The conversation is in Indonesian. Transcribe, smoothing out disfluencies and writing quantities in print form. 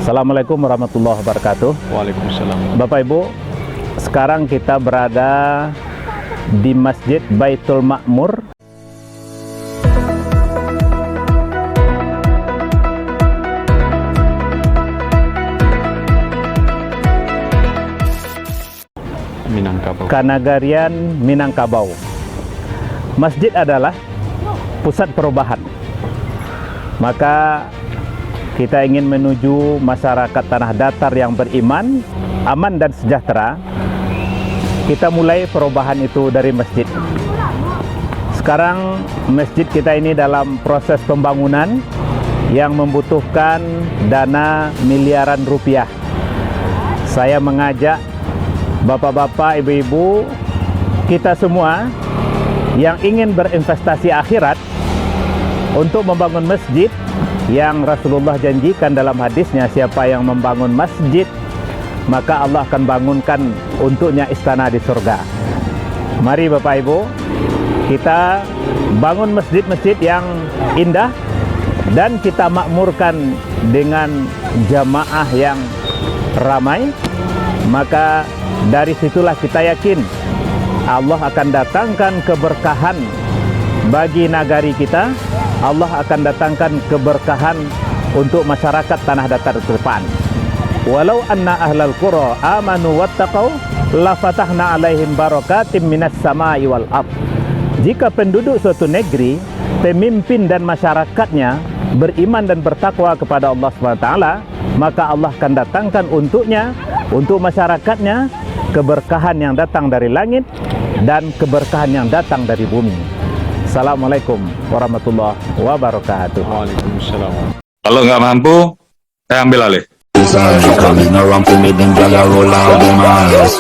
Assalamualaikum warahmatullahi wabarakatuh. Waalaikumsalam. Bapak Ibu, sekarang kita berada di Masjid Baitul Ma'mur. Minangkabau. Kanagarian Minangkabau. Masjid adalah pusat perubahan. Maka kita ingin menuju masyarakat tanah datar yang beriman, aman dan sejahtera. Kita mulai perubahan itu dari masjid. Sekarang masjid kita ini dalam proses pembangunan yang membutuhkan dana miliaran rupiah. Saya mengajak bapak-bapak, ibu-ibu, kita semua yang ingin berinvestasi akhirat untuk membangun masjid yang Rasulullah janjikan dalam hadisnya, siapa yang membangun masjid maka Allah akan bangunkan untuknya istana di surga. Mari Bapak Ibu, kita bangun masjid-masjid yang indah dan kita makmurkan dengan jamaah yang ramai. Maka dari situlah kita yakin Allah akan datangkan keberkahan bagi nagari kita. Allah akan datangkan keberkahan untuk masyarakat tanah datar ke depan. Walau anna ahlal qura amanu wattaqau la fatahna alaihim barakatim minas samai wal ard. Jika penduduk suatu negeri, pemimpin dan masyarakatnya beriman dan bertakwa kepada Allah SWT, maka Allah akan datangkan untuknya, untuk masyarakatnya, keberkahan yang datang dari langit dan keberkahan yang datang dari bumi. Assalamualaikum warahmatullahi wabarakatuh. Waalaikumsalam. Kalau nggak mampu, saya ambil alih. Coming around for me, then gyal a roll out them eyes.